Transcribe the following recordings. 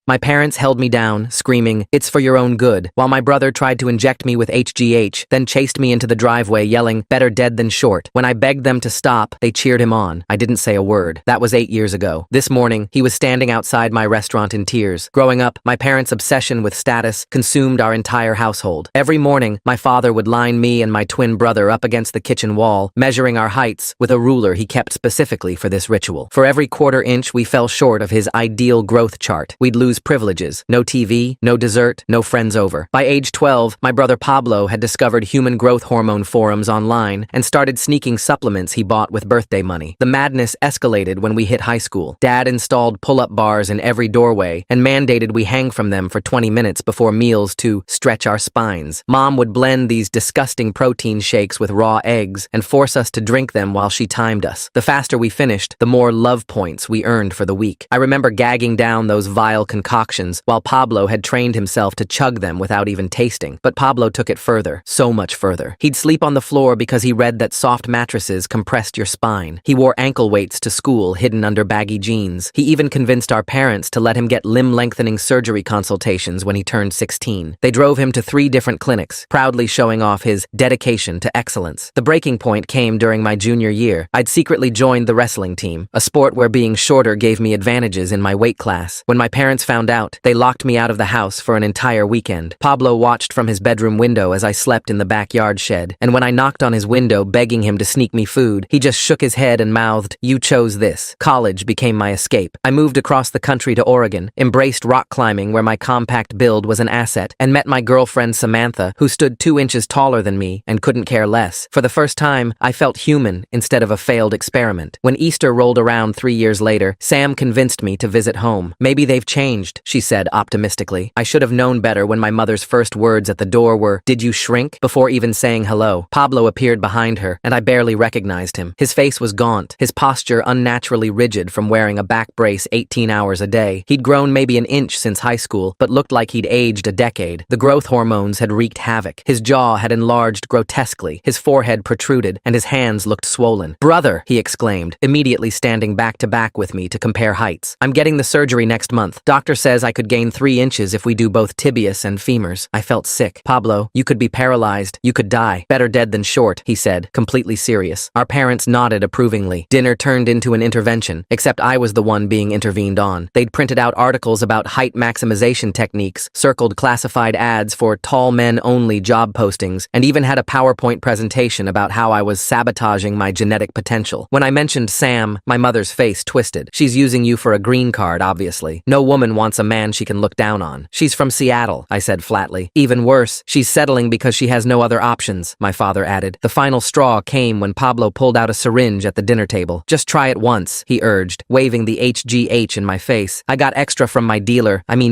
My parents held me down, screaming, "It's for your own good," while my brother tried to inject me with HGH, then chased me into the driveway yelling, "Better dead than short." When I begged them to stop, they cheered him on. I didn't say a word. That was 8 years ago. This morning, he was standing outside my restaurant in tears. Growing up, my parents' obsession with status consumed our entire household. Every morning, my father would line me and my twin brother up against the kitchen wall, measuring our heights with a ruler he kept specifically for this ritual. For every quarter inch we fell short of his ideal growth chart, we'd lose privileges. No TV, no dessert, no friends over. By age 12, my brother Pablo had discovered human growth hormone forums online and started sneaking supplements he bought with birthday money. The madness escalated when we hit high school. Dad installed pull-up bars in every doorway and mandated we hang from them for 20 minutes before meals to stretch our spines. Mom would blend these disgusting protein shakes with raw eggs and force us to drink them while she timed us. The faster we finished, the more love points we earned for the week. I remember gagging down those vile concoctions while Pablo had trained himself to chug them without even tasting. But Pablo took it further, so much further. He'd sleep on the floor because he read that soft mattresses compressed your spine. He wore ankle weights to school hidden under baggy jeans. He even convinced our parents to let him get limb-lengthening surgery consultations when he turned 16. They drove him to 3 different clinics, proudly showing off his dedication to excellence. The breaking point came during my junior year. I'd secretly joined the wrestling team, a sport where being shorter gave me advantages in my weight class. When my parents found out, they locked me out of the house for an entire weekend. Pablo watched from his bedroom window as I slept in the backyard shed, and when I knocked on his window begging him to sneak me food, he just shook his head and mouthed, "You chose this." College became my escape. I moved across the country to Oregon, embraced rock climbing where my compact build was an asset, and met my girlfriend Samantha, who stood 2 inches taller than me and couldn't care less. For the first time, I felt human instead of a failed experiment. When Easter rolled around 3 years later, Sam convinced me to visit home. "Maybe they've changed," she said optimistically. I should have known better when my mother's first words at the door were, "Did you shrink?" before even saying hello. Pablo appeared behind her, and I barely recognized him. His face was gaunt, his posture unnaturally rigid from wearing a back brace 18 hours a day. He'd grown maybe an inch since high school, but looked like he'd aged a decade. The growth hormones had wreaked havoc. His jaw had enlarged grotesquely, his forehead protruded, and his hands looked swollen. "Brother!" he exclaimed, immediately standing back to back with me to compare heights. "I'm getting the surgery next month. Doctor says I could gain 3 inches if we do both tibias and femurs." I felt sick. "Pablo, you could be paralyzed. You could die. Better dead than short," he said, completely serious. Our parents nodded approvingly. Dinner turned into an intervention, except I was the one being intervened on. They'd printed out articles about height maximization techniques, circled classified ads for tall men only job postings, and even had a PowerPoint presentation about how I was sabotaging my genetic potential. When I mentioned Sam, my mother's face twisted. "She's using you for a green card, obviously. No woman wants a man she can look down on." "She's from Seattle," I said flatly. "Even worse, she's settling because she has no other options," my father added. The final straw came when Pablo pulled out a syringe at the dinner table. "Just try it once," he urged, waving the HGH in my face. I got extra from my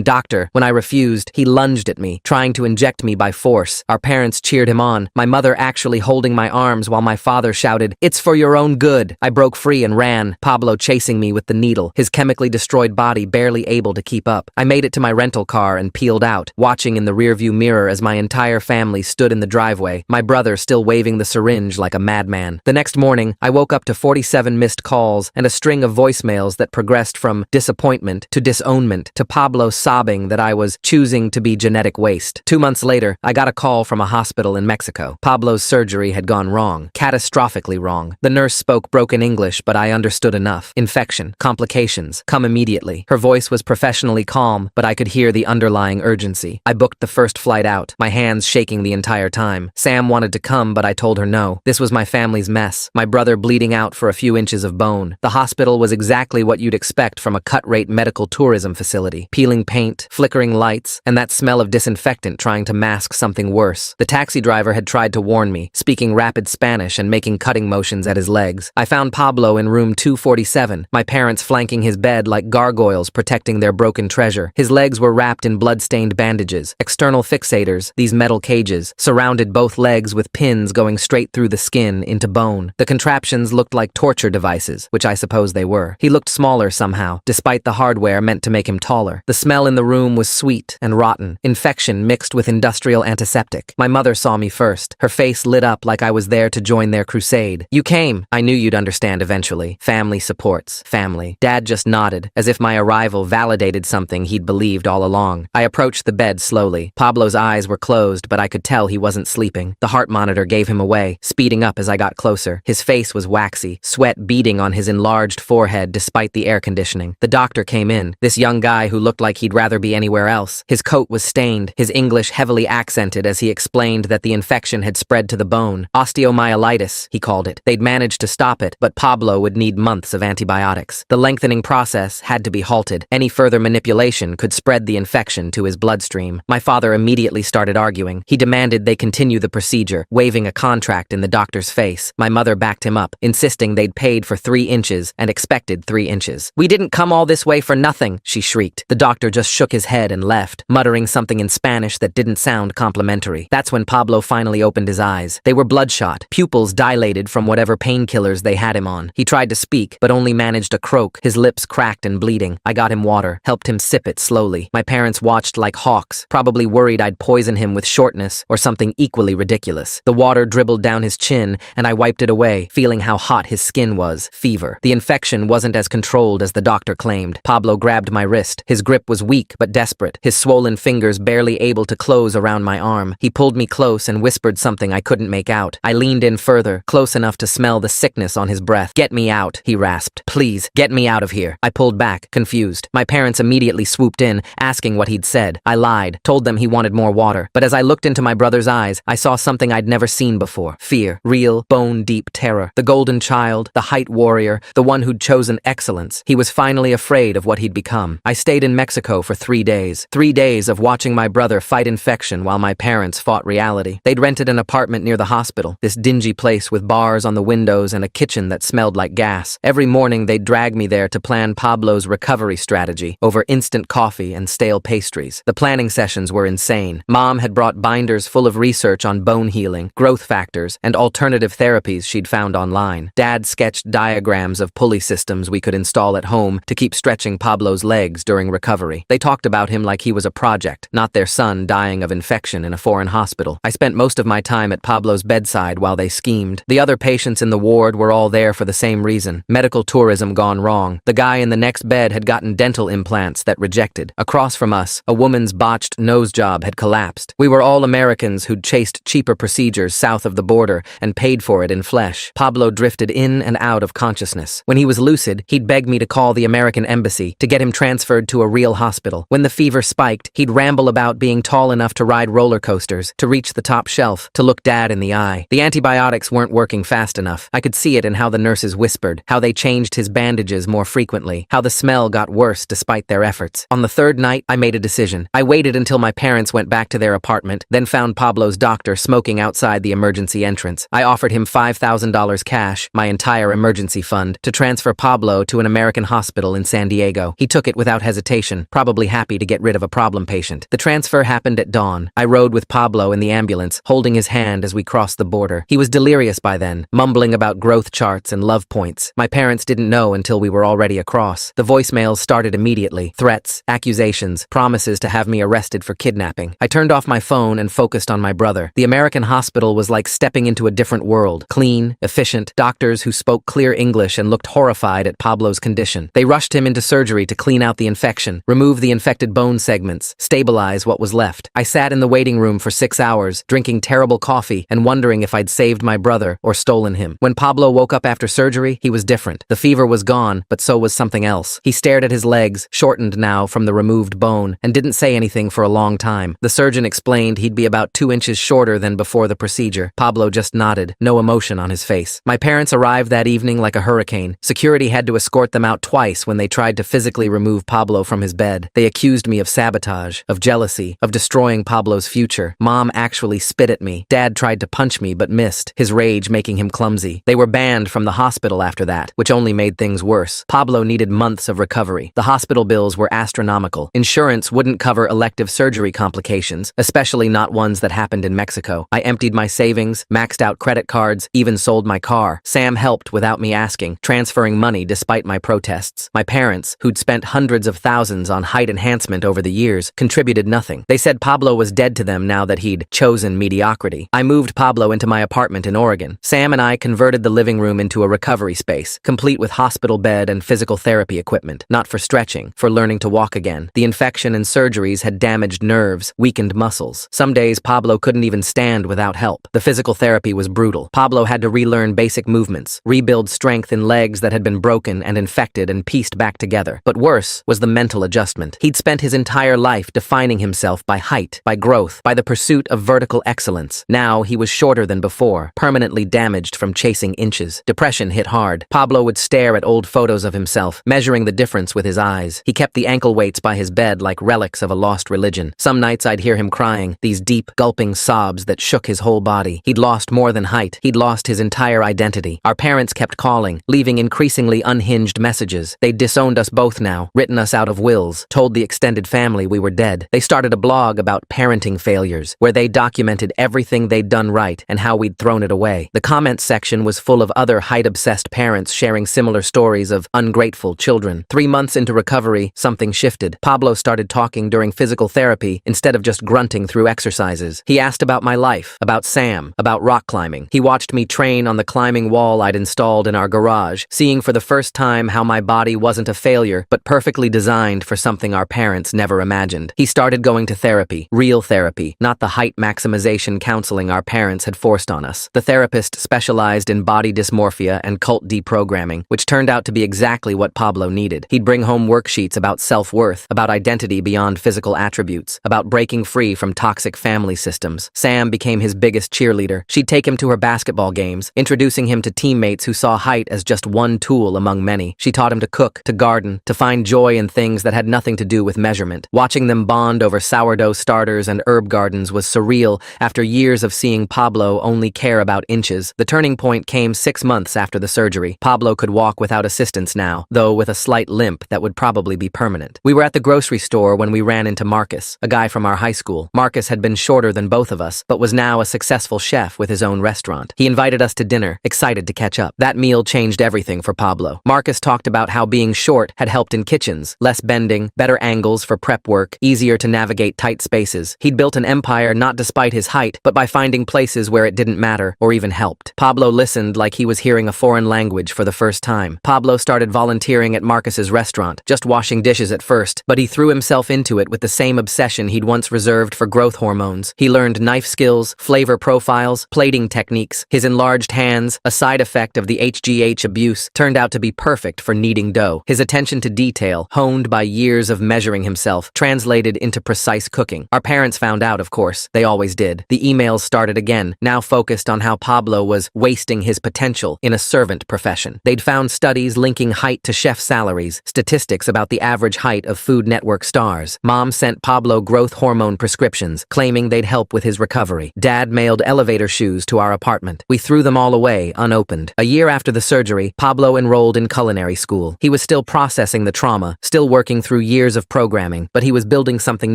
doctor. When I refused, he lunged at me, trying to inject me by force. Our parents cheered him on, my mother actually holding my arms while my father shouted, "It's for your own good." I broke free and ran, Pablo chasing me with the needle, his chemically destroyed body barely able to keep up. I made it to my rental car and peeled out, watching in the rearview mirror as my entire family stood in the driveway, my brother still waving the syringe like a madman. The next morning, I woke up to 47 missed calls and a string of voicemails that progressed from disappointment to disownment to Pablo sobbing that I was choosing to be genetic waste. 2 months later, I got a call from a hospital in Mexico. Pablo's surgery had gone wrong, catastrophically wrong. The nurse spoke broken English, but I understood enough. Infection, complications, come immediately. Her voice was professionally calm, but I could hear the underlying urgency. I booked the first flight out, my hands shaking the entire time. Sam wanted to come, but I told her no. This was my family's mess. My brother bleeding out for a few inches of bone. The hospital was exactly what you'd expect from a cut-rate medical tourism facility. Peeling paint, flickering lights, and that smell of disinfectant trying to mask something worse. The taxi driver had tried to warn me, speaking rapid Spanish and making cutting motions at his legs. I found Pablo in room 247, my parents flanking his bed like gargoyles protecting their broken treasure. His legs were wrapped in blood-stained bandages. External fixators, these metal cages, surrounded both legs with pins going straight through the skin into bone. The contraptions looked like torture devices, which I suppose they were. He looked smaller somehow, despite the hardware meant to make him taller. The smell in the room was sweet and rotten, infection mixed with industrial antiseptic. My mother saw me first. Her face lit up like I was there to join their crusade. "You came. I knew you'd understand eventually. Family supports. Family." Dad just nodded, as if my arrival validated decided something he'd believed all along. I approached the bed slowly. Pablo's eyes were closed, but I could tell he wasn't sleeping. The heart monitor gave him away, speeding up as I got closer. His face was waxy, sweat beading on his enlarged forehead despite the air conditioning. The doctor came in, this young guy who looked like he'd rather be anywhere else. His coat was stained, his English heavily accented as he explained that the infection had spread to the bone. Osteomyelitis, he called it. They'd managed to stop it, but Pablo would need months of antibiotics. The lengthening process had to be halted. Any further manipulation could spread the infection to his bloodstream. My father immediately started arguing. He demanded they continue the procedure, waving a contract in the doctor's face. My mother backed him up, insisting they'd paid for 3 inches and expected 3 inches. "We didn't come all this way for nothing," she shrieked. The doctor just shook his head and left, muttering something in Spanish that didn't sound complimentary. That's when Pablo finally opened his eyes. They were bloodshot, pupils dilated from whatever painkillers they had him on. He tried to speak, but only managed a croak, his lips cracked and bleeding. I got him water, helped him sip it slowly. My parents watched like hawks, probably worried I'd poison him with shortness or something equally ridiculous. The water dribbled down his chin, and I wiped it away, feeling how hot his skin was. Fever. The infection wasn't as controlled as the doctor claimed. Pablo grabbed my wrist. His grip was weak but desperate, his swollen fingers barely able to close around my arm. He pulled me close and whispered something I couldn't make out. I leaned in further, close enough to smell the sickness on his breath. "Get me out," he rasped. "Please, get me out of here." I pulled back, confused. My parents immediately swooped in, asking what he'd said. I lied, told them he wanted more water. But as I looked into my brother's eyes, I saw something I'd never seen before. Fear. Real, bone-deep terror. The golden child, the height warrior, the one who'd chosen excellence. He was finally afraid of what he'd become. I stayed in Mexico for 3 days. 3 days of watching my brother fight infection while my parents fought reality. They'd rented an apartment near the hospital, this dingy place with bars on the windows and a kitchen that smelled like gas. Every morning they'd drag me there to plan Pablo's recovery strategy over instant coffee and stale pastries. The planning sessions were insane. Mom had brought binders full of research on bone healing, growth factors, and alternative therapies she'd found online. Dad sketched diagrams of pulley systems we could install at home to keep stretching Pablo's legs during recovery. They talked about him like he was a project, not their son dying of infection in a foreign hospital. I spent most of my time at Pablo's bedside while they schemed. The other patients in the ward were all there for the same reason. Medical tourism gone wrong. The guy in the next bed had gotten dental implants that rejected. Across from us, a woman's botched nose job had collapsed. We were all Americans who'd chased cheaper procedures south of the border and paid for it in flesh. Pablo drifted in and out of consciousness. When he was lucid, he'd beg me to call the American embassy to get him transferred to a real hospital. When the fever spiked, he'd ramble about being tall enough to ride roller coasters, to reach the top shelf, to look Dad in the eye. The antibiotics weren't working fast enough. I could see it in how the nurses whispered, how they changed his bandages more frequently, how the smell got worse despite their efforts. On the 3rd night, I made a decision. I waited until my parents went back to their apartment, then found Pablo's doctor smoking outside the emergency entrance. I offered him $5,000 cash, my entire emergency fund, to transfer Pablo to an American hospital in San Diego. He took it without hesitation, probably happy to get rid of a problem patient. The transfer happened at dawn. I rode with Pablo in the ambulance, holding his hand as we crossed the border. He was delirious by then, mumbling about growth charts and love points. My parents didn't know until we were already across. The voicemails started immediately. Threats, accusations, promises to have me arrested for kidnapping. I turned off my phone and focused on my brother. The American hospital was like stepping into a different world. Clean, efficient, doctors who spoke clear English and looked horrified at Pablo's condition. They rushed him into surgery to clean out the infection, remove the infected bone segments, stabilize what was left. I sat in the waiting room for 6 hours, drinking terrible coffee and wondering if I'd saved my brother or stolen him. When Pablo woke up after surgery, he was different. The fever was gone, but so was something else. He stared at his legs, shortened now from the removed bone, and didn't say anything for a long time. The surgeon explained he'd be about 2 inches shorter than before the procedure. Pablo just nodded, no emotion on his face. My parents arrived that evening like a hurricane. Security had to escort them out twice when they tried to physically remove Pablo from his bed. They accused me of sabotage, of jealousy, of destroying Pablo's future. Mom actually spit at me. Dad tried to punch me but missed, his rage making him clumsy. They were banned from the hospital after that, which only made things worse. Pablo needed months of recovery. The hospital bills were astronomical. Insurance wouldn't cover elective surgery complications, especially not ones that happened in Mexico. I emptied my savings, maxed out credit cards, even sold my car. Sam helped without me asking, transferring money despite my protests. My parents, who'd spent hundreds of thousands on height enhancement over the years, contributed nothing. They said Pablo was dead to them now that he'd chosen mediocrity. I moved Pablo into my apartment in Oregon. Sam and I converted the living room into a recovery space, complete with hospital bed and physical therapy equipment, not for stretching, for learning to walk again. The infection and surgeries had damaged nerves, weakened muscles. Some days Pablo couldn't even stand without help. The physical therapy was brutal. Pablo had to relearn basic movements, rebuild strength in legs that had been broken and infected and pieced back together. But worse was the mental adjustment. He'd spent his entire life defining himself by height, by growth, by the pursuit of vertical excellence. Now he was shorter than before, permanently damaged from chasing inches. Depression hit hard. Pablo would stare at old photos of himself, measuring the difference with his eyes. He kept the ankle weights by his bed like relics of a lost religion. Some nights I'd hear him crying, these deep, gulping sobs that shook his whole body. He'd lost more than height. He'd lost his entire identity. Our parents kept calling, leaving increasingly unhinged messages. They'd disowned us both now, written us out of wills, told the extended family we were dead. They started a blog about parenting failures, where they documented everything they'd done right and how we'd thrown it away. The comments section was full of other height-obsessed parents sharing similar stories of ungrateful children. 3 months into recovery, something shifted. Pablo started talking during physical therapy instead of just grunting through exercises. He asked about my life, about Sam, about rock climbing. He watched me train on the climbing wall I'd installed in our garage, seeing for the first time how my body wasn't a failure, but perfectly designed for something our parents never imagined. He started going to therapy, real therapy, not the height maximization counseling our parents had forced on us. The therapist specialized in body dysmorphia and cult deprogramming, which turned out to be exactly what Pablo needed. He'd bring home worksheets about self-worth, about identity beyond physical attributes, about breaking free from toxic family systems. Sam became his biggest cheerleader. She'd take him to her basketball games, introducing him to teammates who saw height as just one tool among many. She taught him to cook, to garden, to find joy in things that had nothing to do with measurement. Watching them bond over sourdough starters and herb gardens was surreal after years of seeing Pablo only care about inches. The turning point came 6 months after the surgery. Pablo could walk without assistance now, though with a slight limp that would probably be permanent. We were at the grocery store when we ran into Marcus, a guy from our high school. Marcus had been shorter than both of us, but was now a successful chef with his own restaurant. He invited us to dinner, excited to catch up. That meal changed everything for Pablo. Marcus talked about how being short had helped in kitchens, less bending, better angles for prep work, easier to navigate tight spaces. He'd built an empire not despite his height, but by finding places where it didn't matter or even helped. Pablo listened like he was hearing a foreign language for the first time. Pablo started volunteering at Marcus's restaurant, just washing dishes at first, but he threw himself into it with the same obsession he'd once reserved for growth hormones. He learned knife skills, flavor profiles, plating techniques. His enlarged hands, a side effect of the HGH abuse, turned out to be perfect for kneading dough. His attention to detail, honed by years of measuring himself, translated into precise cooking. Our parents found out, of course. They always did. The emails started again, now focused on how Pablo was wasting his potential in a servant profession. They'd found studies linking height to chef salaries, statistics about the average height of Food Network stars. Mom sent Pablo growth hormone prescriptions, claiming they'd help with his recovery. Dad mailed elevator shoes to our apartment. We threw them all away, unopened. A year after the surgery, Pablo enrolled in culinary school. He was still processing the trauma, still working through years of programming, but he was building something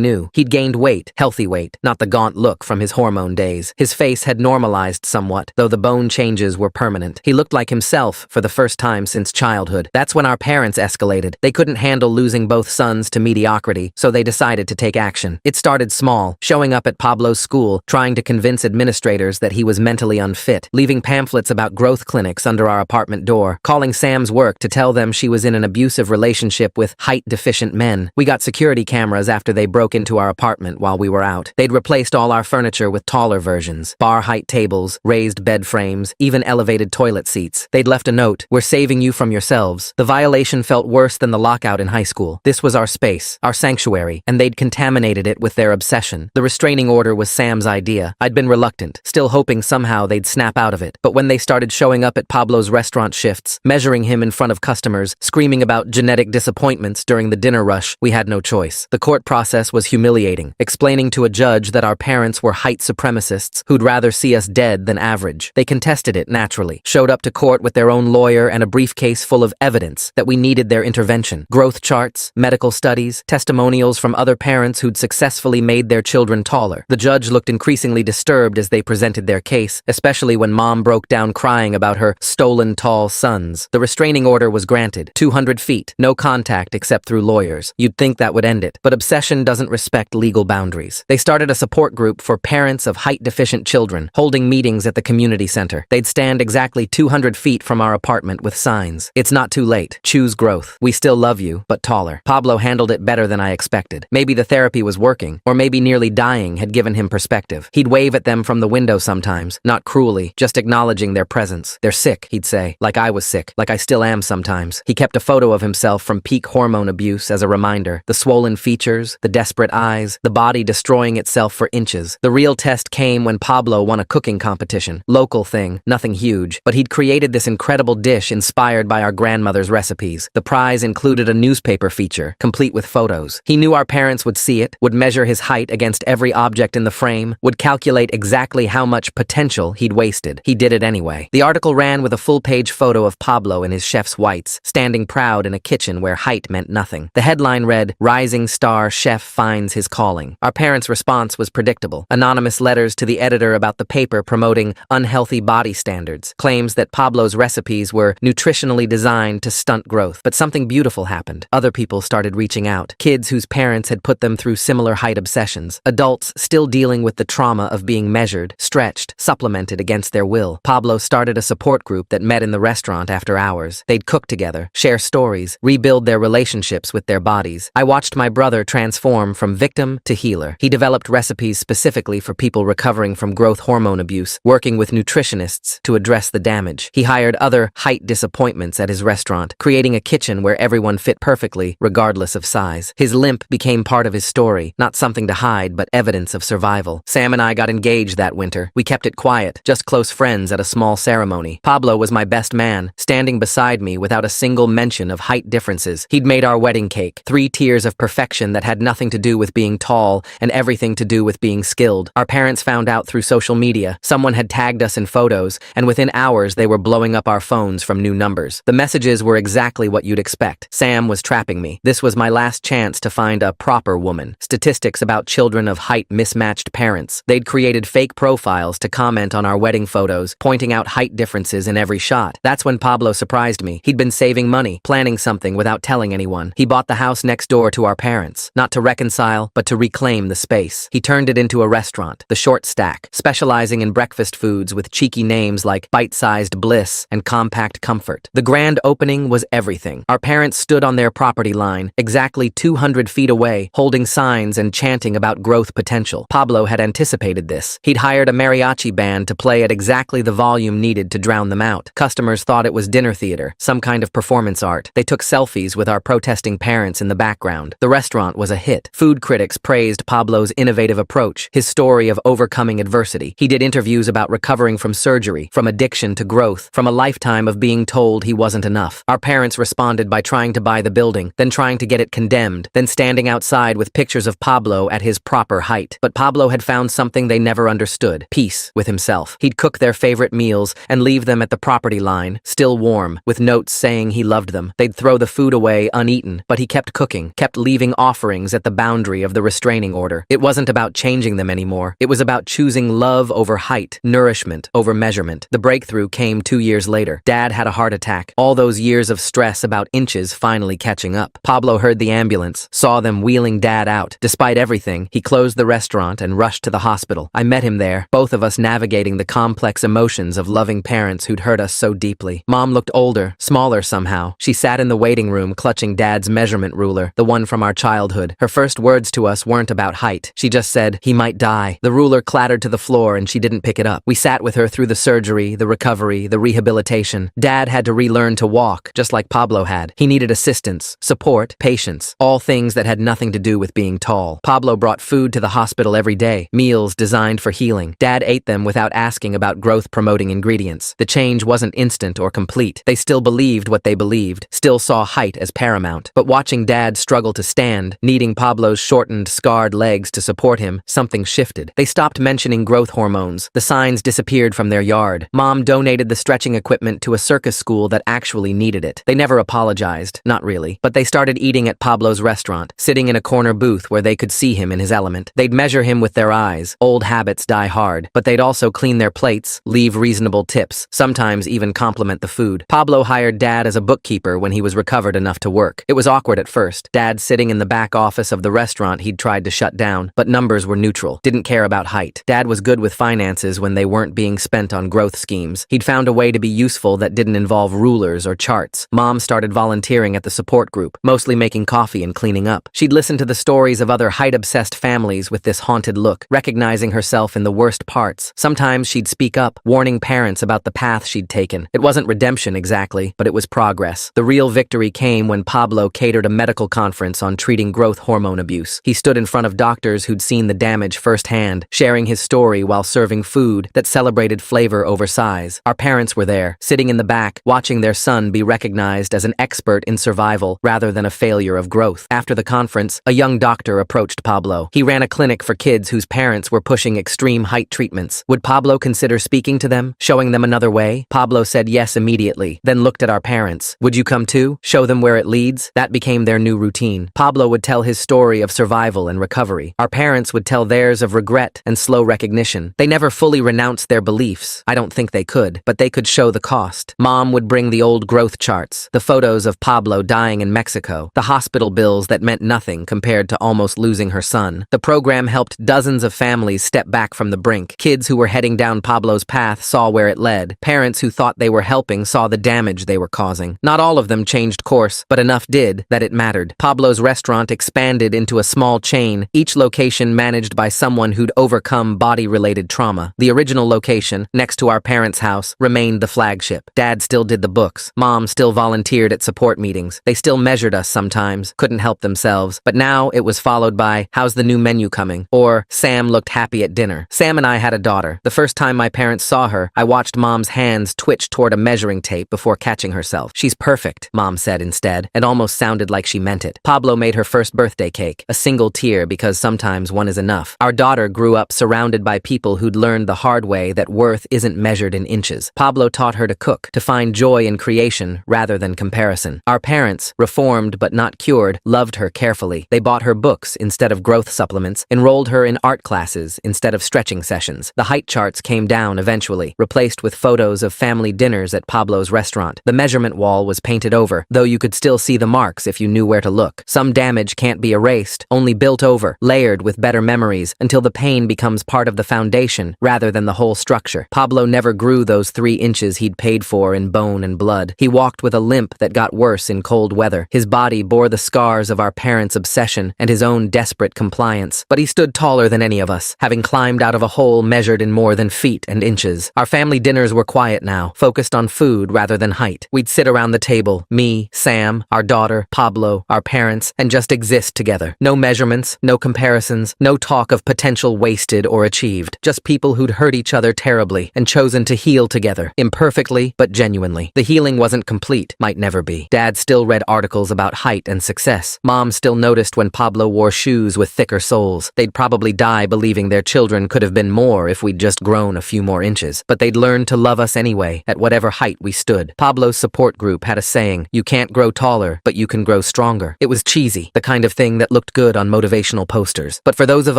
new. He'd gained weight, healthy weight, not the gaunt look from his hormone days. His face had normalized somewhat, though the bone changes were permanent. He looked like himself for the first time since childhood. That's when our parents escalated. They couldn't handle losing both sons to mediocrity, so they decided to take action. It started small, showing up at Pablo's school, trying to convince administrators that he was mentally unfit, leaving pamphlets about growth clinics under our apartment door, calling Sam's work to tell them she was in an abusive relationship with height-deficient men. We got security cameras after they broke into our apartment while we were out. They'd replaced all our furniture with taller versions, bar-height tables, raised bed frames, even elevated toilet seats. They'd left a note, "We're saving you from yourselves." The violation felt worse than the lockout in high school. This was our space, our sanctuary, and they'd contaminated it with their obsession. The restraining order was Sam's idea. I'd been reluctant, still hoping somehow they'd snap out of it. But when they started showing up at Pablo's restaurant shifts, measuring him in front of customers, screaming about genetic disappointments during the dinner rush, we had no choice. The court process was humiliating, explaining to a judge that our parents were height supremacists who'd rather see us dead than average. They contested it naturally, showed up to court with their own lawyer and a briefcase full of evidence that we needed their intervention. Growth charts, medical studies, testimonials from other parents who'd successfully made their children taller. The judge looked increasingly disturbed as they presented their case, especially when Mom broke down crying about her stolen tall sons. The restraining order was granted, 200 feet, no contact except through lawyers. You'd think that would end it, but obsession doesn't respect legal boundaries. They started a support group for parents of height-deficient children, holding meetings at the community center. They'd stand exactly 200 feet from our apartment with signs. "It's not too late. Choose growth. We still love you, but taller. Pablo handled it better than I expected. Maybe the therapy was working, or maybe nearly dying had given him perspective. He'd wave at them from the window sometimes, not cruelly, just acknowledging their presence. They're sick, he'd say, like I was sick, like I still am sometimes. He kept a photo of himself from peak hormone abuse as a reminder. The swollen features, the desperate eyes, the body destroying itself for inches. The real test came when Pablo won a cooking competition. Local thing, nothing huge, but he'd created this incredible dish inspired by our grandmother's recipes. The prize included a newspaper feature, complete with photos. He knew our parents would see it, would measure his height against every object in the frame, would calculate exactly how much potential he'd wasted. He did it anyway. The article ran with a full-page photo of Pablo in his chef's whites, standing proud in a kitchen where height meant nothing. The headline read, "Rising Star Chef Finds His Calling." Our parents' response was predictable. Anonymous letters to the editor about the paper promoting unhealthy body standards, claims that Pablo's recipes were nutritionally designed to stunt growth. But something beautiful happened. Other people started reaching out. Kids whose parents had put them through similar height obsessions. Adults still dealing with the trauma of being measured, stretched, supplemented against their will. Pablo started a support group that met in the restaurant after hours. They'd cook together, share stories, rebuild their relationships with their bodies. I watched my brother transform from victim to healer. He developed recipes specifically for people recovering from growth hormone abuse, working with nutritionists to address the damage. He hired other height disappointments at his restaurant, creating a kitchen where everyone fit perfectly, regardless of size. His limp became part of his story, not something to hide, but evidence of survival. Sam and I got engaged that winter. We kept it quiet, just close friends at a small ceremony. Pablo was my best man, standing beside me without a single mention of height differences. He'd made our wedding cake, 3 tiers of perfection that had nothing to do with being tall and everything to do with being skilled. Our parents found out through social media. Someone had tagged us in photos, and within hours they were blowing up our phones from new numbers. The messages were exactly what you'd expect. Sam was trapping me. This was my last chance to find a proper woman. Statistics about children of height mismatched parents. They'd created fake profiles to comment on our wedding photos, pointing out height differences in every shot. That's when Pablo surprised me. He'd been saving money, planning something without telling anyone. He bought the house next door to our parents, not to reconcile, but to reclaim the space. He turned it into a restaurant, the Short Stack, specializing in breakfast foods with cheeky names like Bite-Sized Bliss and Compact Comfort. The grand opening was everything. Our parents stood on their property line, exactly 200 feet away, holding signs and chanting about growth potential. Pablo had anticipated this. He'd hired a mariachi band to play at exactly the volume needed to drown them out. Customers thought it was dinner theater, some kind of performance art. They took selfies with our protesting parents in the background. The restaurant was a hit. Food critics praised Pablo's innovative approach, his story of overcoming adversity. He did interviews about recovering from surgery, from addiction to growth, from a lifetime of being told he wasn't enough. Our parents responded by trying to buy the building, then trying to get it condemned, then standing outside with pictures of Pablo at his proper height. But Pablo had found something they never understood: peace with himself. He'd cook their favorite meals and leave them at the property line, still warm, with notes saying he loved them. They'd throw the food away uneaten, but he kept cooking, kept leaving offerings at the boundary of the restraining order. It wasn't about changing them anymore. It was about choosing love over height, nourishment over measurement. The breakthrough came 2 years later. Dad had a heart attack. All those years of stress about inches finally catching up. Pablo heard the ambulance, saw them wheeling Dad out. Despite everything, he closed the restaurant and rushed to the hospital. I met him there, both of us navigating the complex emotions of loving parents who'd hurt us so deeply. Mom looked older, smaller somehow. She sat in the waiting room clutching Dad's measurement ruler, the one from our childhood. Her first words to us weren't about height. She just said, "He might die." The ruler clattered to the floor and she didn't pick it up. We sat with her through the surgery, the recovery, the rehabilitation. Dad had to relearn to walk, just like Pablo had. He needed assistance, support, patience, all things that had nothing to do with being tall. Pablo brought food to the hospital every day, meals designed for healing. Dad ate them without asking about growth-promoting ingredients. The change wasn't instant or complete. They still believed what they believed, still saw height as paramount. But watching Dad struggle to stand, needing Pablo's shortened, scarred legs to support him, something shifted. They stopped mentioning growth hormones. The signs disappeared from their yard. Mom donated the stretching equipment to a circus school that actually needed it. They never apologized, not really, but they started eating at Pablo's restaurant, sitting in a corner booth where they could see him in his element. They'd measure him with their eyes. Old habits die hard, but they'd also clean their plates, leave reasonable tips, sometimes even compliment the food. Pablo hired Dad as a bookkeeper when he was recovered enough to work. It was awkward at first. Dad sitting in the back office of the restaurant he'd tried to shut down, but numbers were neutral, didn't care about height. Dad was good with finances when they weren't being spent on growth schemes. He'd found a way to be useful that didn't involve rulers or charts. Mom started volunteering at the support group group, mostly making coffee and cleaning up. She'd listen to the stories of other height-obsessed families with this haunted look, recognizing herself in the worst parts. Sometimes she'd speak up, warning parents about the path she'd taken. It wasn't redemption exactly, but it was progress. The real victory came when Pablo catered a medical conference on treating growth hormone abuse. He stood in front of doctors who'd seen the damage firsthand, sharing his story while serving food that celebrated flavor over size. Our parents were there, sitting in the back, watching their son be recognized as an expert in survival rather than a failure of growth. After the conference, a young doctor approached Pablo. He ran a clinic for kids whose parents were pushing extreme height treatments. Would Pablo consider speaking to them, showing them another way? Pablo said yes immediately, then looked at our parents. Would you come too? Show them where it leads? That became their new routine. Pablo would tell his story of survival and recovery. Our parents would tell theirs of regret and slow recognition. They never fully renounced their beliefs. I don't think they could, but they could show the cost. Mom would bring the old growth charts, the photos of Pablo dying in Mexico, the hospital bills that meant nothing compared to almost losing her son. The program helped dozens of families step back from the brink. Kids who were heading down Pablo's path saw where it led. Parents who thought they were helping saw the damage they were causing. Not all of them changed course, but enough did that it mattered. Pablo's restaurant expanded into a small chain, each location managed by someone who'd overcome body-related trauma. The original location, next to our parents' house, remained the flagship. Dad still did the books. Mom still volunteered at support meetings. They still measured us sometimes, couldn't help themselves. But now it was followed by, how's the new menu coming? Or, Sam looked happy at dinner. Sam and I had a daughter. The first time my parents saw her, I watched Mom's hands twitch toward a measuring tape before catching herself. She's perfect, Mom said instead, and almost sounded like she meant it. Pablo made her first birthday cake, a single tear because sometimes one is enough. Our daughter grew up surrounded by people who'd learned the hard way that worth isn't measured in inches. Pablo taught her to cook, to find joy in creation rather than comparison. Our parents, reformed but not cured, loved her carefully. They bought her books instead of growth supplements, enrolled her in art classes instead of stretching sessions. The height charts came down eventually, replaced with photos of family dinners at Pablo's restaurant. The measurement wall was painted over, though you could still see the marks if you knew where to look. Some damage can't be erased, only built over, layered with better memories, until the pain becomes part of the foundation rather than the whole structure. Pablo never grew those 3 inches he'd paid for in bone and blood. He walked with a limp that got worse in cold weather. His body bore the scars of our parents' obsession and his own desperate compliance. But he stood taller than any of us, having climbed out of a hole measured in more than feet and inches. Our family dinners were quiet now, focused on food rather than height. We'd sit around the table, me, Sam, our daughter, Pablo, our parents, and just exist together. No measurements, no comparisons, no talk of potential wasted or achieved. Just people who'd hurt each other terribly and chosen to heal together, imperfectly but genuinely. The healing wasn't complete, might never be. Dad still read articles about height and success. Mom still noticed when Pablo wore shoes with thicker soles. They'd probably die believing their children could have been more if we'd just grown a few more inches. But they'd learn to love us anyway, at whatever height we stood. Pablo's support group had a saying, you can't grow taller, but you can grow stronger. It was cheesy, the kind of thing that looked good on motivational posters. But for those of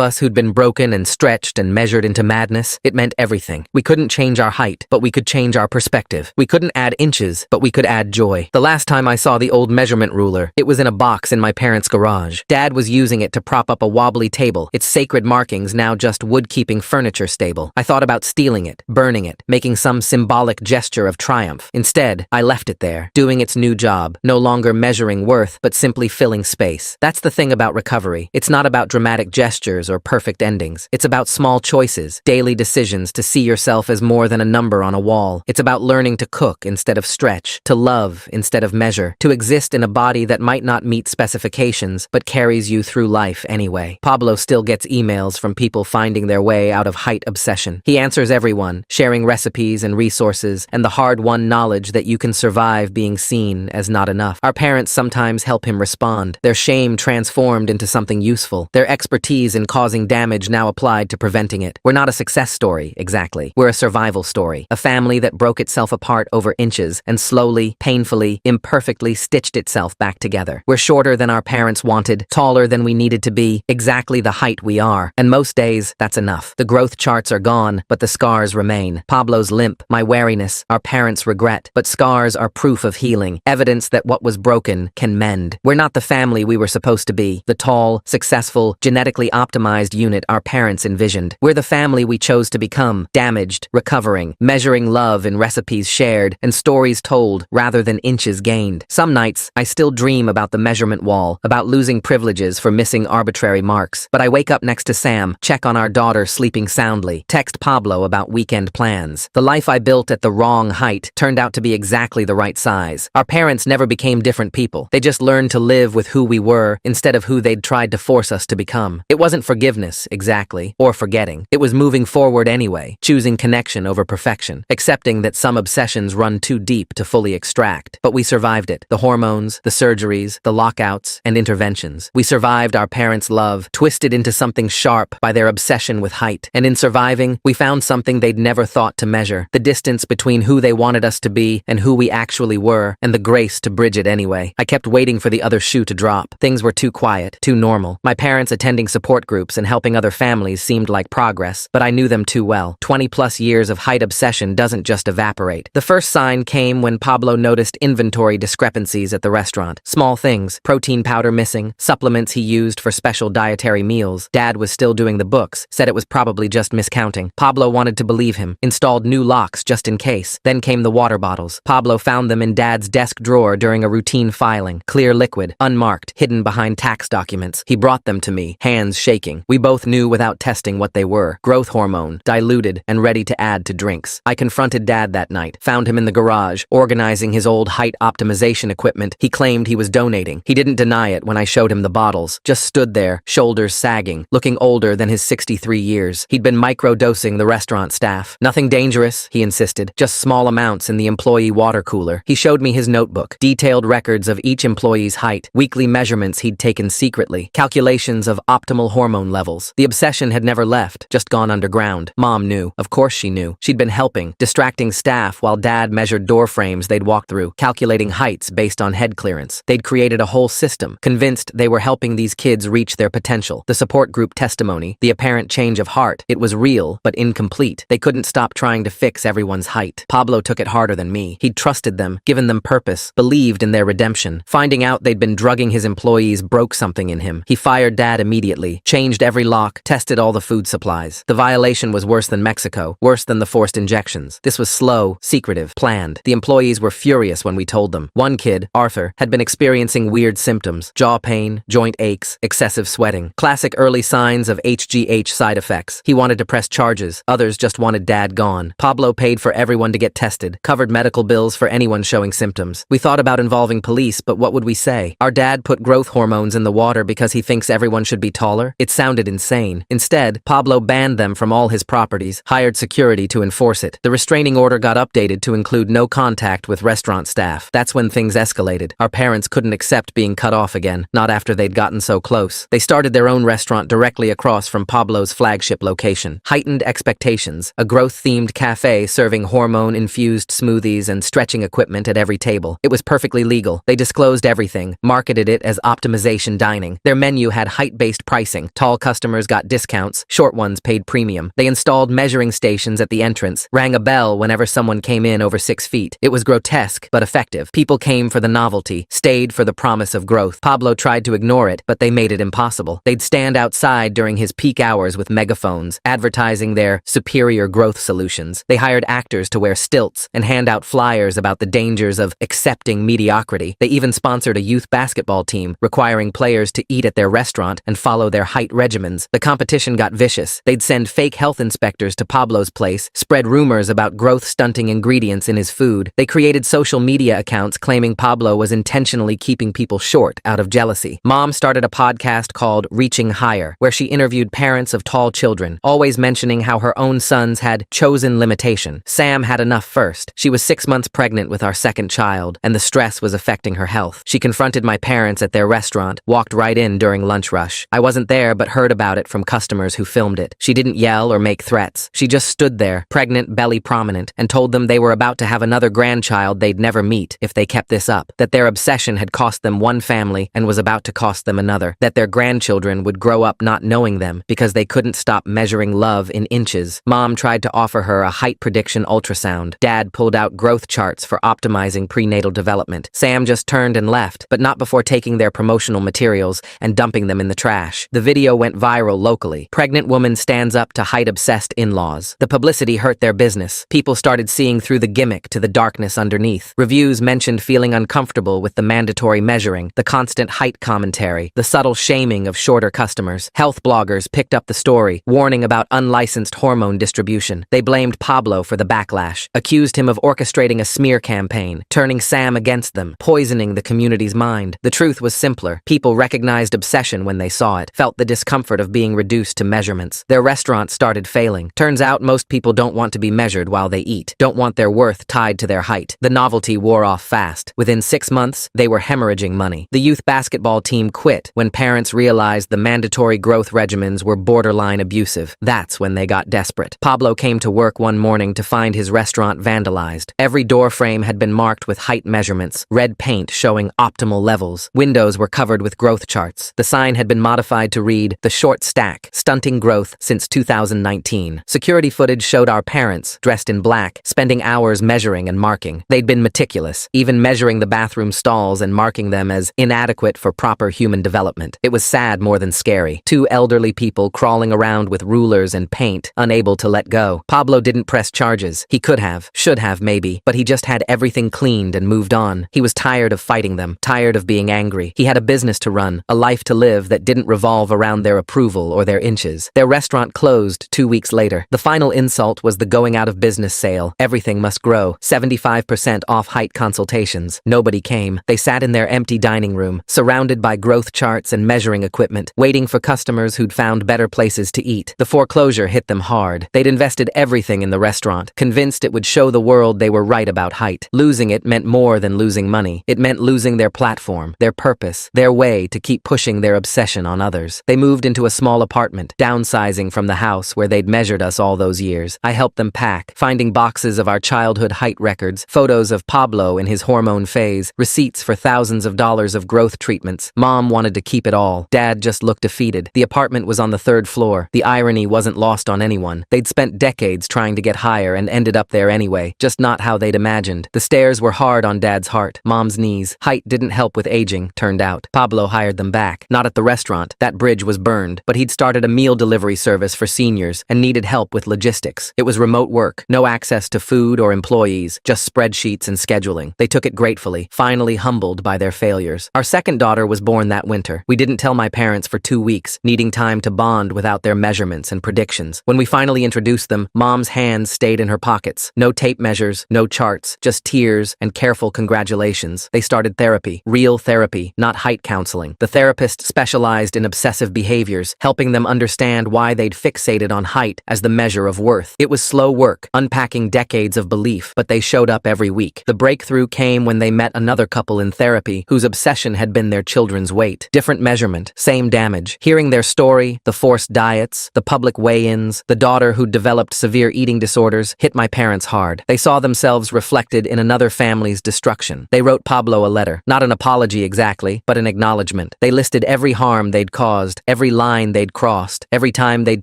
us who'd been broken and stretched and measured into madness, it meant everything. We couldn't change our height, but we could change our perspective. We couldn't add inches, but we could add joy. The last time I saw the old measurement ruler, it was in a box in my parents' garage. Dad was using it to prop up a wobbly table, its sacred markings now just wood-keeping furniture stable. I thought about stealing it, burning it, making some symbolic gesture of triumph. Instead, I left it there, doing its new job, no longer measuring worth, but simply filling space. That's the thing about recovery. It's not about dramatic gestures or perfect endings. It's about small choices, daily decisions to see yourself as more than a number on a wall. It's about learning to cook instead of stretch, to love instead of measure, to exist in a body that might not meet specifications, but carries you through life anyway. Pablo still gets emails from people finding their way out of height obsession. He answers everyone, sharing recipes and resources, and the hard-won knowledge that you can survive being seen as not enough. Our parents sometimes help him respond, their shame transformed into something useful, their expertise in causing damage now applied to preventing it. We're not a success story, exactly. We're a survival story, a family that broke itself apart over inches and slowly, painfully, imperfectly stitched itself back together. We're shorter than our parents wanted, taller than we needed to be, exactly the height we are, and most days, that's enough. The growth charts are gone, but the scars remain. Pablo's limp, my wariness, our parents' regret, but scars are proof of healing, evidence that what was broken can mend. We're not the family we were supposed to be, the tall, successful, genetically optimized unit our parents envisioned. We're the family we chose to become, damaged, recovering, measuring love in recipes shared and stories told rather than inches gained. Some nights, I I still dream about the measurement wall, about losing privileges for missing arbitrary marks. But I wake up next to Sam, check on our daughter sleeping soundly, text Pablo about weekend plans. The life I built at the wrong height turned out to be exactly the right size. Our parents never became different people. They just learned to live with who we were instead of who they'd tried to force us to become. It wasn't forgiveness, exactly, or forgetting. It was moving forward anyway, choosing connection over perfection, accepting that some obsessions run too deep to fully extract. But we survived it. The hormones, the surgeries, the lockouts, and interventions. We survived our parents' love, twisted into something sharp by their obsession with height. And in surviving, we found something they'd never thought to measure. The distance between who they wanted us to be and who we actually were, and the grace to bridge it anyway. I kept waiting for the other shoe to drop. Things were too quiet, too normal. My parents attending support groups and helping other families seemed like progress, but I knew them too well. 20+ years of height obsession doesn't just evaporate. The first sign came when Pablo noticed inventory discrepancies at the restaurant. Small things, protein powder missing, supplements he used for special dietary meals. Dad was still doing the books, said it was probably just miscounting. Pablo wanted to believe him, installed new locks just in case. Then came the water bottles. Pablo found them in Dad's desk drawer during a routine filing. Clear liquid, unmarked, hidden behind tax documents. He brought them to me, hands shaking. We both knew without testing what they were. Growth hormone, diluted, and ready to add to drinks. I confronted Dad that night, found him in the garage, organizing his old height optimization equipment he claimed he was donating. He didn't deny it when I showed him the bottles, just stood there, shoulders sagging, looking older than his 63 years. He'd been microdosing the restaurant staff. Nothing dangerous, he insisted, just small amounts in the employee water cooler. He showed me his notebook, detailed records of each employee's height, weekly measurements he'd taken secretly, calculations of optimal hormone levels. The obsession had never left, just gone underground. Mom knew. Of course she knew. She'd been helping, distracting staff while Dad measured door frames they'd walk through, calculating heights based on head clearance. They'd created a whole system, convinced they were helping these kids reach their potential. The support group testimony, the apparent change of heart, it was real, but incomplete. They couldn't stop trying to fix everyone's height. Pablo took it harder than me. He'd trusted them, given them purpose, believed in their redemption. Finding out they'd been drugging his employees broke something in him. He fired Dad immediately, changed every lock, tested all the food supplies. The violation was worse than Mexico, worse than the forced injections. This was slow, secretive, planned. The employees were furious when we told them. One kid, Arthur, had been experiencing weird symptoms, jaw pain, joint aches, excessive sweating. Classic early signs of HGH side effects. He wanted to press charges. Others just wanted Dad gone. Pablo paid for everyone to get tested, covered medical bills for anyone showing symptoms. We thought about involving police, but what would we say? Our dad put growth hormones in the water because he thinks everyone should be taller? It sounded insane. Instead, Pablo banned them from all his properties, hired security to enforce it. The restraining order got updated to include no contact with restaurant staff. That's when things escalated. Our parents couldn't accept being cut off again, not after they'd gotten so close. They started their own restaurant directly across from Pablo's flagship location. Heightened expectations, a growth-themed cafe serving hormone-infused smoothies and stretching equipment at every table. It was perfectly legal. They disclosed everything, marketed it as optimization dining. Their menu had height-based pricing. Tall customers got discounts, short ones paid premium. They installed measuring stations at the entrance, rang a bell whenever someone came in over 6 feet. It was grotesque, but effective. People came for the novelty, stayed for the promise of growth. Pablo tried to ignore it, but they made it impossible. They'd stand outside during his peak hours with megaphones, advertising their superior growth solutions. They hired actors to wear stilts and hand out flyers about the dangers of accepting mediocrity. They even sponsored a youth basketball team, requiring players to eat at their restaurant and follow their height regimens. The competition got vicious. They'd send fake health inspectors to Pablo's place, spread rumors about growth-stunting ingredients in his food. They created social media accounts claiming Pablo was intentionally keeping people short out of jealousy. Mom started a podcast called Reaching Higher, where she interviewed parents of tall children, always mentioning how her own sons had chosen limitation. Sam had enough first. She was 6 months pregnant with our second child, and the stress was affecting her health. She confronted my parents at their restaurant, walked right in during lunch rush. I wasn't there, but heard about it from customers who filmed it. She didn't yell or make threats. She just stood there, pregnant, belly prominent, and told them they were about to have another grandchild they'd never meet if they kept this up, that their obsession had cost them one family and was about to cost them another, that their grandchildren would grow up not knowing them because they couldn't stop measuring love in inches. Mom tried to offer her a height prediction ultrasound. Dad pulled out growth charts for optimizing prenatal development. Sam just turned and left, but not before taking their promotional materials and dumping them in the trash. The video went viral locally. Pregnant woman stands up to height-obsessed in-laws. The publicity hurt their business. People started seeing through the gimmick to the darkness underneath. Reviews mentioned feeling uncomfortable uncomfortable with the mandatory measuring, the constant height commentary, the subtle shaming of shorter customers. Health bloggers picked up the story, warning about unlicensed hormone distribution. They blamed Pablo for the backlash, accused him of orchestrating a smear campaign, turning Sam against them, poisoning the community's mind. The truth was simpler. People recognized obsession when they saw it, felt the discomfort of being reduced to measurements. Their restaurants started failing. Turns out most people don't want to be measured while they eat, don't want their worth tied to their height. The novelty wore off fast. Within 6 months, they were hemorrhaging money. The youth basketball team quit when parents realized the mandatory growth regimens were borderline abusive. That's when they got desperate. Pablo came to work one morning to find his restaurant vandalized. Every door frame had been marked with height measurements, red paint showing optimal levels. Windows were covered with growth charts. The sign had been modified to read, "The Short Stack, Stunting Growth Since 2019. Security footage showed our parents, dressed in black, spending hours measuring and marking. They'd been meticulous, even measuring the bathroom stalls and marking them as inadequate for proper human development. It was sad more than scary. 2 elderly people crawling around with rulers and paint, unable to let go. Pablo didn't press charges. He could have, should have maybe, but he just had everything cleaned and moved on. He was tired of fighting them, tired of being angry. He had a business to run, a life to live that didn't revolve around their approval or their inches. Their restaurant closed 2 weeks later. The final insult was the going out of business sale. Everything must grow. 75% off height consultations. Nobody came. They sat in their empty dining room, surrounded by growth charts and measuring equipment, waiting for customers who'd found better places to eat. The foreclosure hit them hard. They'd invested everything in the restaurant, convinced it would show the world they were right about height. Losing it meant more than losing money. It meant losing their platform, their purpose, their way to keep pushing their obsession on others. They moved into a small apartment, downsizing from the house where they'd measured us all those years. I helped them pack, finding boxes of our childhood height records, photos of Pablo in his hormone phase, receipts for thousands of dollars of growth treatments. Mom wanted to keep it all. Dad just looked defeated. The apartment was on the 3rd floor. The irony wasn't lost on anyone. They'd spent decades trying to get higher and ended up there anyway, just not how they'd imagined. The stairs were hard on Dad's heart, Mom's knees. Height didn't help with aging, turned out. Pablo hired them back. Not at the restaurant. That bridge was burned, but he'd started a meal delivery service for seniors and needed help with logistics. It was remote work, no access to food or employees, just spreadsheets and scheduling. They took it gratefully, finally humbled by their failures. Our second daughter was born that winter. We didn't tell my parents for 2 weeks, needing time to bond without their measurements and predictions. When we finally introduced them, Mom's hands stayed in her pockets. No tape measures, no charts, just tears and careful congratulations. They started therapy, real therapy, not height counseling. The therapist specialized in obsessive behaviors, helping them understand why they'd fixated on height as the measure of worth. It was slow work, unpacking decades of belief, but they showed up every week. The breakthrough came when they met another couple in therapy whose obsession had been their children's weight. Different measurement, same damage. Hearing their story, the forced diets, the public weigh-ins, the daughter who'd developed severe eating disorders, hit my parents hard. They saw themselves reflected in another family's destruction. They wrote Pablo a letter, not an apology exactly, but an acknowledgement. They listed every harm they'd caused, every line they'd crossed, every time they'd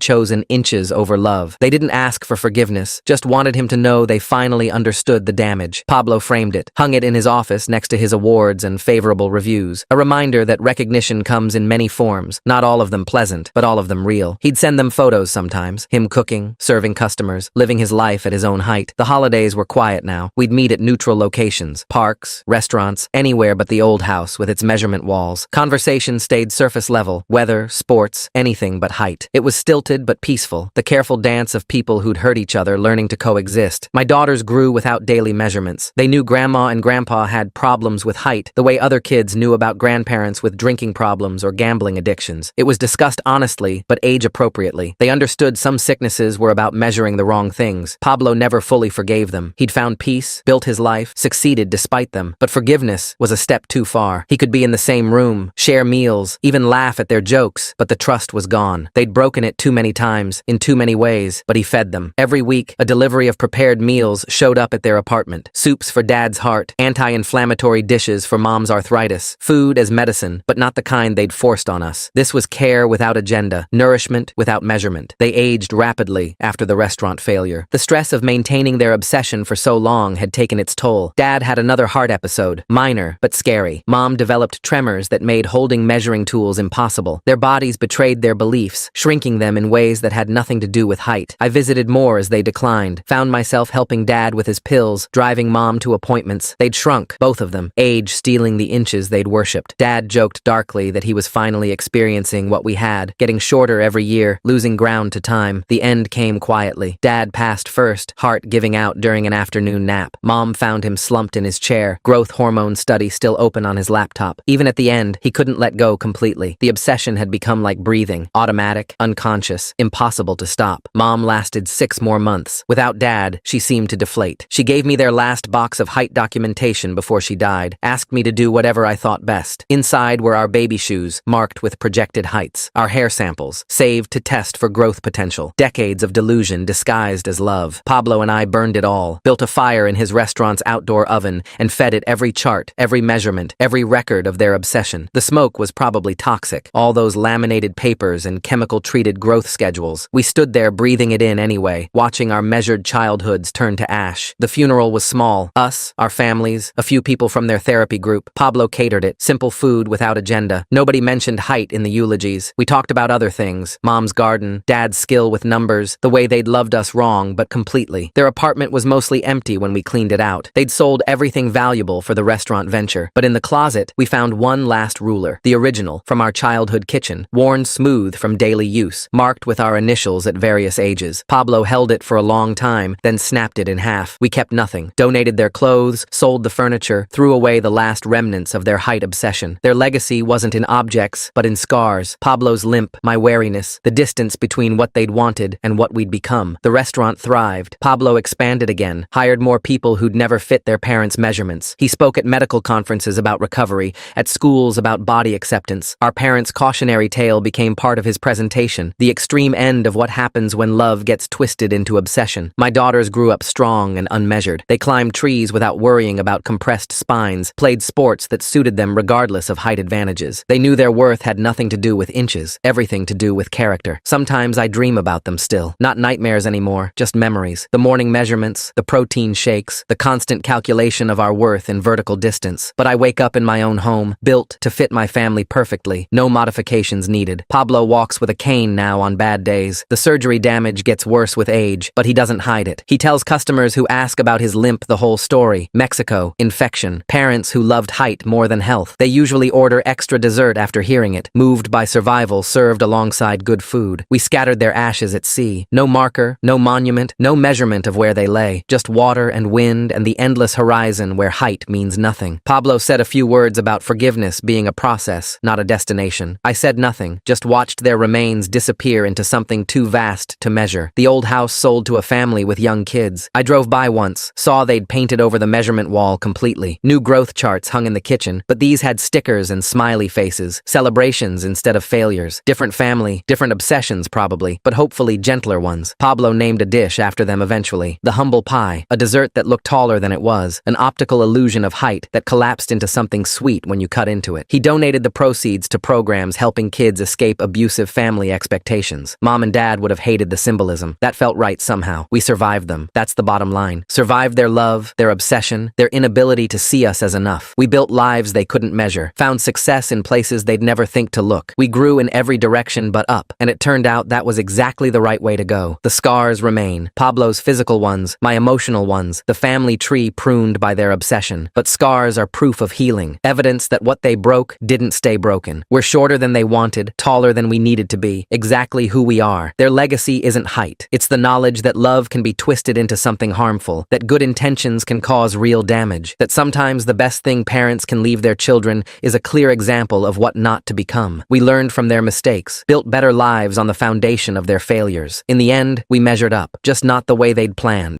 chosen inches over love. They didn't ask for forgiveness, just wanted him to know they finally understood the damage. Pablo framed it, hung it in his office next to his awards and favorable reviews. A reminder that recognition comes in many forms, not all of them pleasant, but all of them real. He'd send them photos sometimes, him cooking, serving customers, living his life at his own height. The holidays were quiet now. We'd meet at neutral locations, parks, restaurants, anywhere but the old house with its measurement walls. Conversation stayed surface level, weather, sports, anything but height. It was stilted but peaceful, the careful dance of people who'd hurt each other learning to coexist. My daughters grew without daily measurements. They knew Grandma and Grandpa had problems with height, the way other kids knew about grandparents with drinking problems or gambling addictions. It was discussed honestly, but age-appropriately. They understood some sicknesses were about measuring the wrong things. Pablo never fully forgave them. He'd found peace, built his life, succeeded despite them. But forgiveness was a step too far. He could be in the same room, share meals, even laugh at their jokes, but the trust was gone. They'd broken it too many times, in too many ways, but he fed them. Every week, a delivery of prepared meals showed up at their apartment. Soups for Dad's heart, anti-inflammatory dishes for Mom's arthritis, food as medicine, but not the kind they'd forced on us. This was care without agenda, nourishment without measurement. They aged rapidly after the restaurant failure. The stress of maintaining their obsession for so long had taken its toll. Dad had another heart episode, minor but scary. Mom developed tremors that made holding measuring tools impossible. Their bodies betrayed their beliefs, shrinking them in ways that had nothing to do with height. I visited more as they declined, found myself helping Dad with his pills, driving Mom to appointments. They'd shrunk, both of them. them, age stealing the inches they'd worshipped. Dad joked darkly that he was finally experiencing what we had, getting shorter every year, losing ground to time. The end came quietly. Dad passed first, heart giving out during an afternoon nap. Mom found him slumped in his chair, growth hormone study still open on his laptop. Even at the end, he couldn't let go completely. The obsession had become like breathing, automatic, unconscious, impossible to stop. Mom lasted 6 more months. Without Dad, she seemed to deflate. She gave me their last box of height documentation before she died, asked me to do whatever I thought best. Inside were our baby shoes, marked with projected heights, our hair samples, saved to test for growth potential, decades of delusion disguised as love. Pablo and I burned it all, built a fire in his restaurant's outdoor oven, and fed it every chart, every measurement, every record of their obsession. The smoke was probably toxic, all those laminated papers and chemical-treated growth schedules. We stood there breathing it in anyway, watching our measured childhoods turn to ash. The funeral was small. Us, our families, a few people from their therapy group. Pablo catered it, simple food without agenda. Nobody mentioned height in the eulogies. We talked about other things, Mom's garden, Dad's skill with numbers, the way they'd loved us wrong but completely. Their apartment was mostly empty when we cleaned it out. They'd sold everything valuable for the restaurant venture, but in the closet, we found one last ruler, the original, from our childhood kitchen, worn smooth from daily use, marked with our initials at various ages. Pablo held it for a long time, then snapped it in half. We kept nothing, donated their clothes, sold the furniture, threw away the last remnants of their height obsession. Their legacy wasn't in objects, but in scars. Pablo's limp, my wariness, the distance between what they'd wanted and what we'd become. The restaurant thrived. Pablo expanded again, hired more people who'd never fit their parents' measurements. He spoke at medical conferences about recovery, at schools about body acceptance. Our parents' cautionary tale became part of his presentation, the extreme end of what happens when love gets twisted into obsession. My daughters grew up strong and unmeasured. They climbed trees without worrying about compressed spines, played sports that suited them regardless of height advantages. They knew their worth had nothing to do with inches, everything to do with character. Sometimes I dream about them still. Not nightmares anymore, just memories. The morning measurements, the protein shakes, the constant calculation of our worth in vertical distance. But I wake up in my own home, built to fit my family perfectly. No modifications needed. Pablo walks with a cane now on bad days. The surgery damage gets worse with age, but he doesn't hide it. He tells customers who ask about his limp the whole story. Mexico, infection, parents who loved height more than health. They usually order extra dessert after hearing it, moved by survival served alongside good food. We scattered their ashes at sea. No marker, no monument, no measurement of where they lay. Just water and wind and the endless horizon where height means nothing. Pablo said a few words about forgiveness being a process, not a destination. I said nothing, just watched their remains disappear into something too vast to measure. The old house sold to a family with young kids. I drove by once, saw they'd painted over the measurement wall completely. New growth charts hung in the kitchen, but these had stickers and smiley faces, celebrations instead of failures. Different family, different obsessions probably, but hopefully gentler ones. Pablo named a dish after them eventually. The humble pie, a dessert that looked taller than it was, an optical illusion of height that collapsed into something sweet when you cut into it. He donated the proceeds to programs helping kids escape abusive family expectations. Mom and Dad would have hated the symbolism. That felt right somehow. We survived them. That's the bottom line. Survived their love, their obsession, their inability to see us as enough. We built lives they couldn't measure, found success in places they'd never think to look. We grew in every direction but up, and it turned out that was exactly the right way to go. The scars remain. Pablo's physical ones, my emotional ones, the family tree pruned by their obsession. But scars are proof of healing, evidence that what they broke didn't stay broken. We're shorter than they wanted, taller than we needed to be, exactly who we are. Their legacy isn't height. It's the knowledge that love can be twisted into something harmful, that good intentions can cause real damage, that sometimes the best thing parents can leave their children is a clear example of what not to become. We learned from their mistakes, built better lives on the foundation of their failures. In the end, we measured up, just not the way they'd planned.